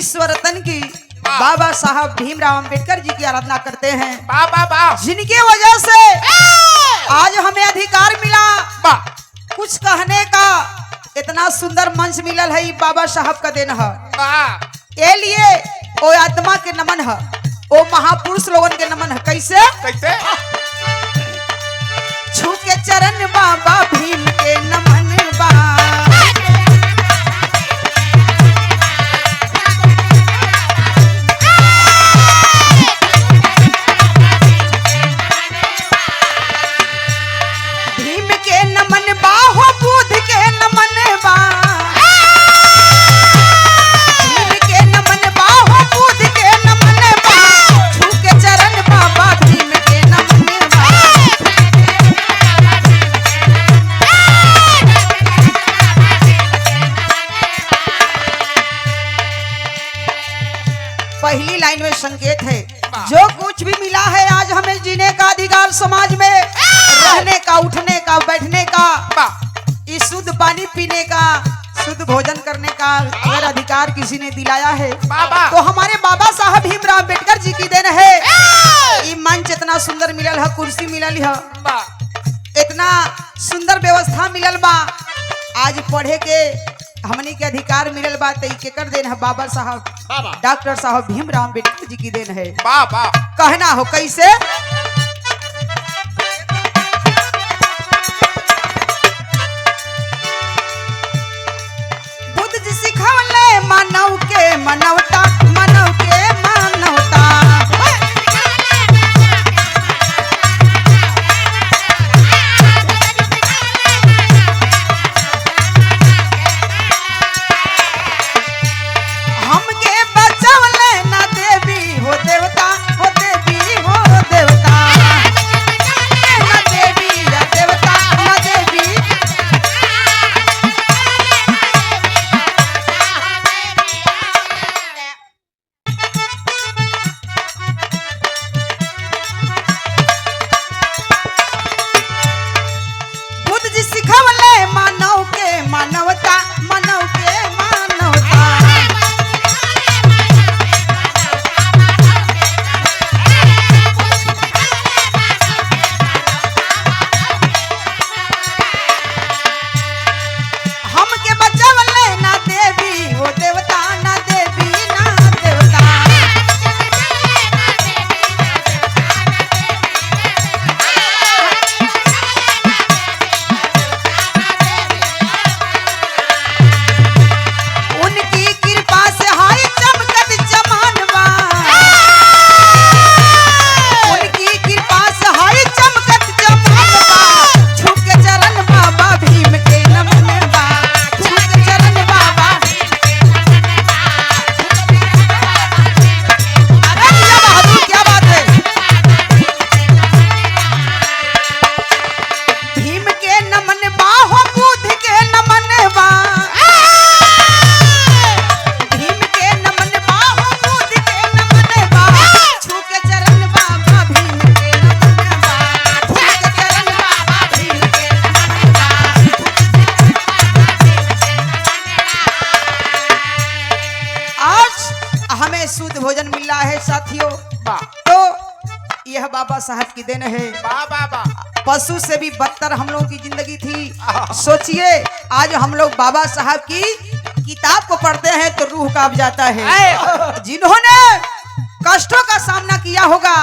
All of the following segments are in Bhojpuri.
विश्व रत्न की बाबा साहब भीमराव अंबेडकर जी की आराधना करते हैं, जिनके वजह से आज हमें अधिकार मिला कुछ कहने का। इतना सुंदर मंच मिलल है, बाबा साहब का देन है। ये लिए ओ आत्मा के नमन है, ओ महापुरुष लोगन के नमन है। कैसे कैसे छू के चरण बाबा भीम के नमन बा, भीम के नमन बा हो बुद्ध के नमन बा, भीम के नमन बा हो बुद्ध के नमन बा, छू के चरण बाबा भीम के नमन बा। पहली लाइन में संकेत है, जो कुछ भी मिला है आज हमें जीने का अधिकार, समाज में रहने का, उठने का, बैठने का, इस शुद्ध पानी पीने का, शुद्ध भोजन करने का अगर अधिकार किसी ने दिलाया है तो हमारे बाबा साहब भीमराव अंबेडकर जी की देन है। ये मंच इतना सुंदर मिलल है, कुर्सी मिलल है, इतना सुंदर व्यवस्था मिलल बा, आज पढ़े के हमनी के अधिकार मिलल बा, तो के कर देन है बाबा साहब डॉक्टर साहब भीमराव अंबेडकर जी की देन है। कहना हो कैसे बुद्ध जी सिखवले मानव के मानवता, मानव के मानवता, हमके बचवले ना देवी हो देवता, हो देवी हो देवता, ना देवी या देवता, ना देवी। बुद्ध जी सिखवले मानव के मानवता, मानव के मानवता, हमके बचवले ना देवी हो देवता, ना देवी ना देवता। उनकी कृपा से हाय चमकत चमानवा, उनकी कृपा से हाय चमकत चमानवा, छू के चरण बाबा भीम के नमन बा, छू के चरण बाबा। अरे क्या बहादुर, क्या बात है। भीम के नमन बा हो बुद्ध के नमन बा, भीम के नमन बा हो बुद्ध के नमन बा, छू के चरण बाबा भीम के नमन बा, छू के चरण बाबा भीम के नमन बा। आज हमें शुद्ध भोजन मिल रहा है साथियों, तो यह बाबा साहब की देन है। पशु से भी बदतर हम लोगों की जिंदगी थी। सोचिए आज हम लोग बाबा साहब की किताब को पढ़ते हैं तो रूह कांप जाता है। जिन्होंने कष्टों का सामना किया होगा,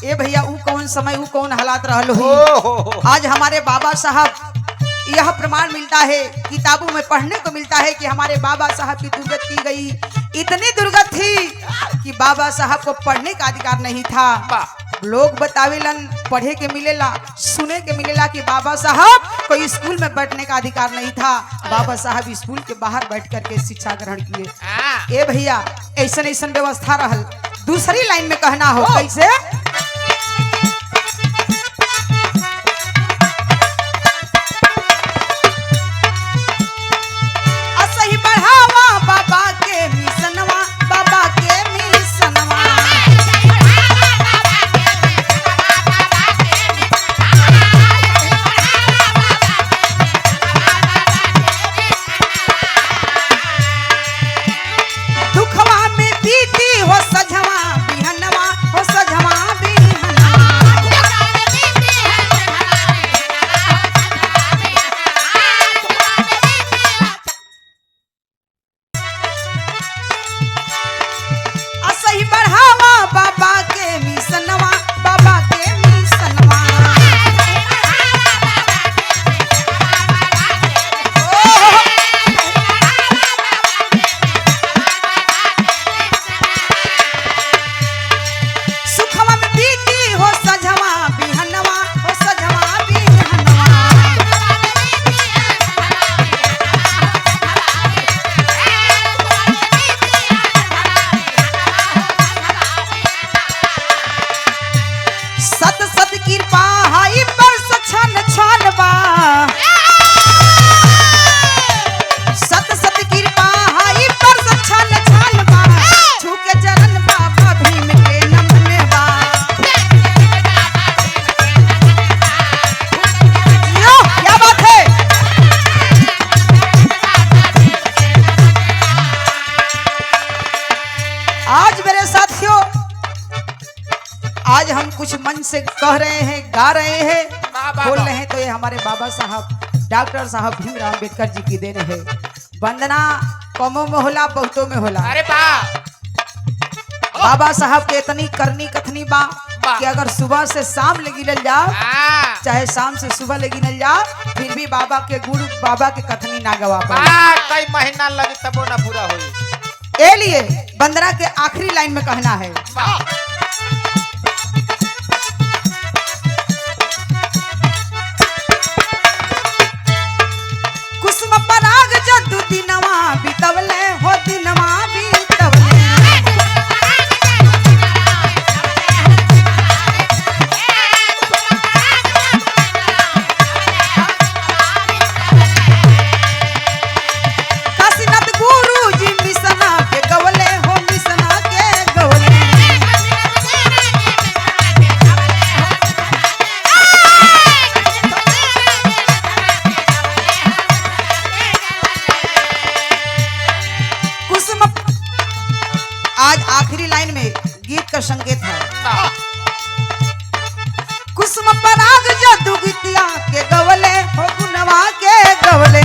ए भैया वो कौन समय, वो कौन हालात रहल हुई। आज हमारे बाबा साहब यह प्रमाण मिलता है, किताबों में पढ़ने को मिलता है कि हमारे बाबा साहब की दुर्गत की गई। इतनी दुर्गत थी कि बाबा साहब को पढ़ने का अधिकार नहीं था। लोग बतावेलन, पढ़े के मिलेला, सुने के मिलेला कि बाबा साहब को स्कूल में बैठने का अधिकार नहीं था। बाबा साहब स्कूल के बाहर बैठ करके शिक्षा ग्रहण किए। ए भैया ऐसा ऐसा व्यवस्था रहल। दूसरी लाइन में कहना हो कैसे असही बढ़ावा बाबा के मिशनवा, बाबा के मिशनवा, दुखवा कुछ मन से कह रहे हैं, गा रहे हैं, बोल रहे हैं, तो ये हमारे बाबा साहब डॉक्टर साहब भीमराव अम्बेडकर जी की देन है। वंदना कमों में होला, बहुतों में होला। अरे बाबा साहब के इतनी करनी कथनी बा कि अगर सुबह से शाम लगी नल जा, चाहे शाम से सुबह लगी नल जा, फिर भी बाबा के गुरु बाबा के कथनी ना गवा पाए। कई महीना लगे तबो ना पूरा होई। ए लिए वंदना के आखिरी लाइन में कहना है, कुसुम पराग जदू दिनवा बितवले हो, दिनवा बितवले। काशीनाथ गुरु जी मिसना के गवले हो, मिसना के गवले। कुसुम आज आखिरी लाइन में गीत का संकेत है, कुसुम पराग जदू गीतिया के गवले हो, गुनवा के गवले।